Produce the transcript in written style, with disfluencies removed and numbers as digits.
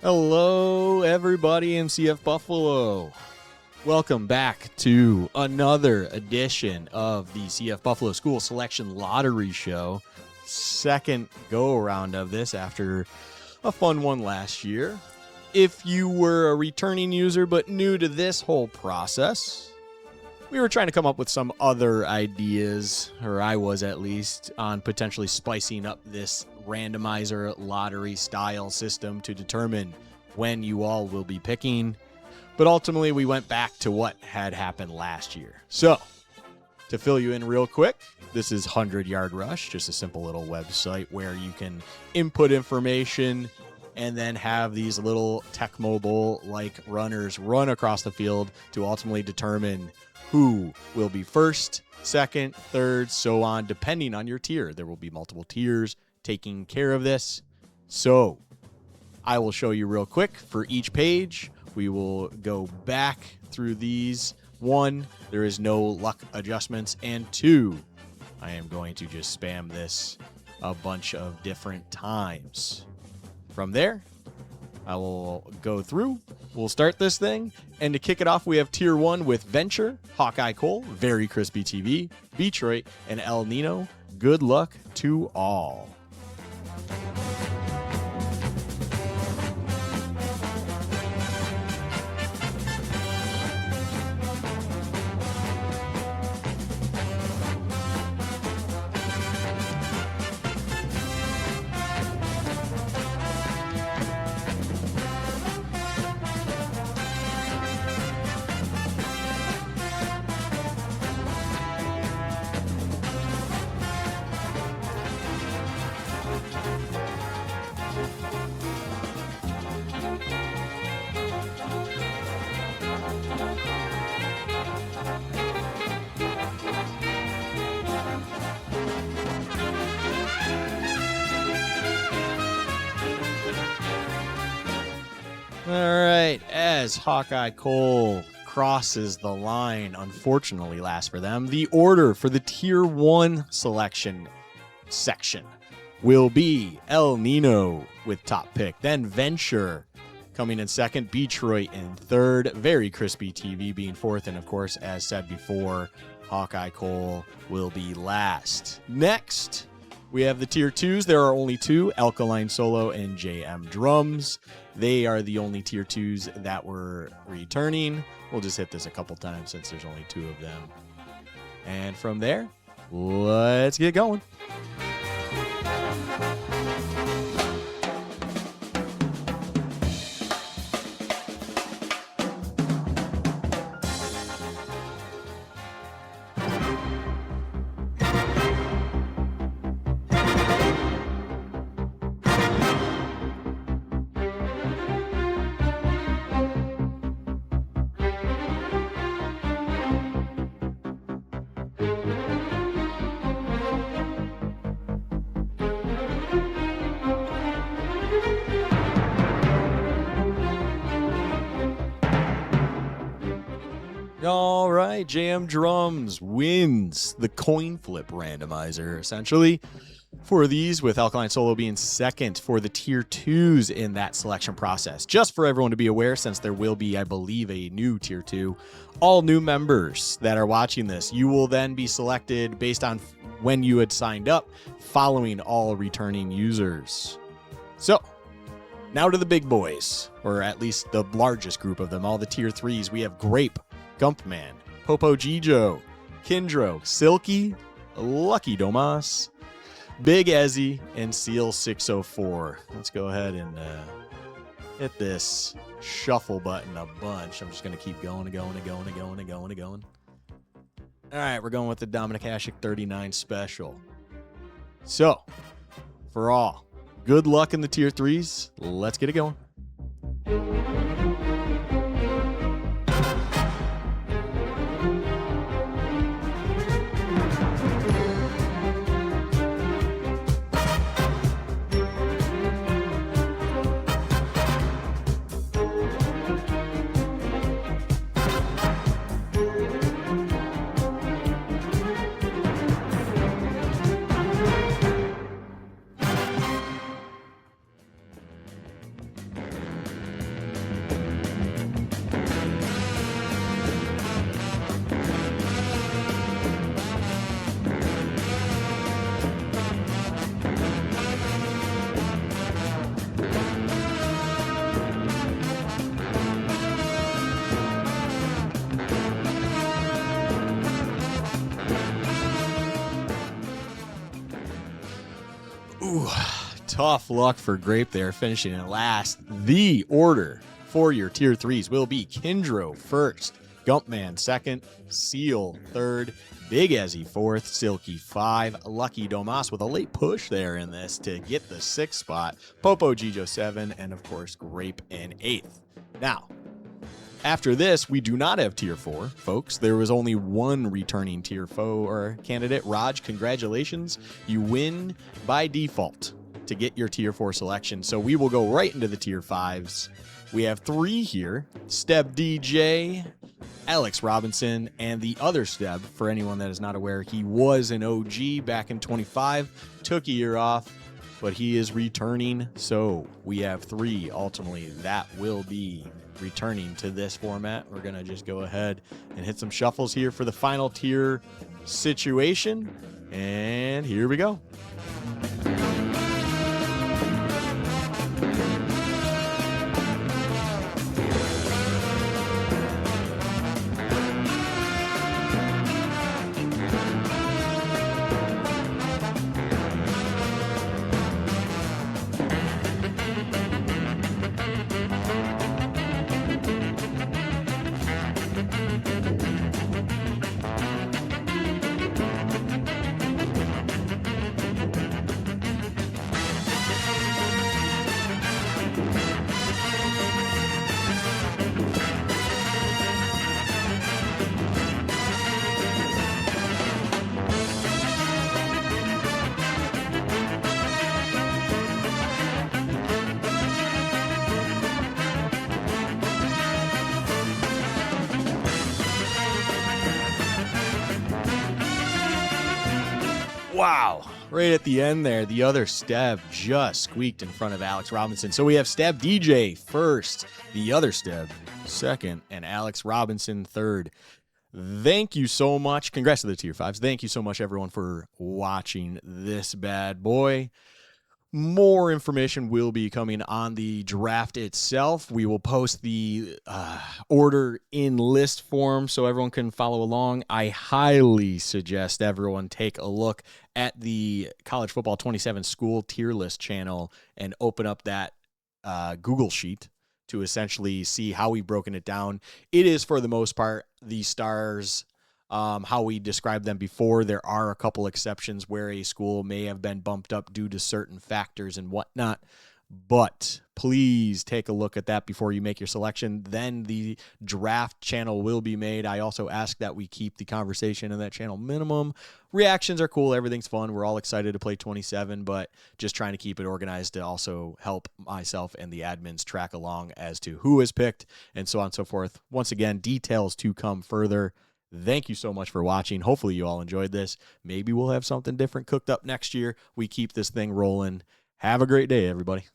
Hello, everybody in CFBuffalo. Welcome back to another edition of the CFBuffalo School Selection Lottery Show. Second go-around of this after a fun one last year. If you were a returning user but new to this whole process, we were trying to come up with some other ideas, or I was at least, on potentially spicing up this randomizer lottery style system to determine when you all will be picking. But ultimately, we went back to what had happened last year. So, to fill you in real quick, this is 100 Yard Rush, just a simple little website where you can input information and then have these little Tech Mobile-like runners run across the field to ultimately determine who will be first, second, third, so on, depending on your tier. There will be multiple tiers taking care of this. So I will show you real quick for each page. We will go back through these. 1, there is no luck adjustments. And 2, I am going to just spam this a bunch of different times. From there, I will go through. We'll start this thing. And to kick it off, we have Tier 1 with Venture, Hawkeye Cole, Very Crispy TV, Detroit, and El Nino. Good luck to all. All right, as Hawkeye Cole crosses the line, unfortunately, last for them, the order for the Tier 1 selection section will be El Nino with top pick, then Venture coming in second, Detroit in third, Very Crispy TV being fourth, and of course, as said before, Hawkeye Cole will be last. Next, we have the Tier 2s. There are only 2, Alkaline Solo and JM Drums. They are the only Tier 2s that were returning. We'll just hit this a couple times since there's only 2 of them. And from there, let's get going. All right, JM Drums wins the coin flip randomizer, essentially, for these, with Alkaline Solo being second for the Tier 2s in that selection process. Just for everyone to be aware, since there will be, I believe, a new Tier 2, all new members that are watching this, you will then be selected based on when you had signed up, following all returning users. So, now to the big boys, or at least the largest group of them, all the Tier 3s. We have Grape, Gumpman, Popo Gijo, Kindro, Silky, Lucky Domas, Big Ezzy, and Seal 604. Let's go ahead and hit this shuffle button a bunch. I'm just going to keep going. All right, we're going with the Dominic Hasek 39 special. So, for all, good luck in the tier 3s. Let's get it going. Ooh, tough luck for Grape there, finishing in last. The order for your tier 3s will be Kindro first, Gumpman second, Seal third, Big Ezzy fourth, Silky 5, Lucky Domas with a late push there in this to get the 6th spot, Popo Gijo 7, and of course Grape in 8th. Now, after this, we do not have tier 4, folks. There was only one returning tier 4 or candidate. Raj, congratulations. You win by default to get your tier 4 selection. So we will go right into the tier 5s. We have 3 here. Steb DJ, Alex Robinson, and the other Steb, for anyone that is not aware, he was an OG back in 25, took a year off, but he is returning. So we have 3 ultimately that will be returning to this format. We're going to just go ahead and hit some shuffles here for the final tier situation. And here we go. Wow. Right at the end there, the other Steb just squeaked in front of Alex Robinson. So we have Steb DJ first, the other Steb second, and Alex Robinson third. Thank you so much. Congrats to the tier 5s. Thank you so much, everyone, for watching this bad boy. More information will be coming on the draft itself. We will post the order in list form so everyone can follow along. I highly suggest everyone take a look at the College Football 27 School tier list channel and open up that Google sheet to essentially see how we've broken it down. It is, for the most part, the stars, how we described them before. There are a couple exceptions where a school may have been bumped up due to certain factors and whatnot, but please take a look at that before you make your selection. Then the draft channel will be made. I also ask that we keep the conversation in that channel minimum. Reactions are cool. Everything's fun. We're all excited to play 27, but just trying to keep it organized to also help myself and the admins track along as to who is picked and so on and so forth. Once again, details to come further. Thank you so much for watching. Hopefully you all enjoyed this. Maybe we'll have something different cooked up next year. We keep this thing rolling. Have a great day, everybody.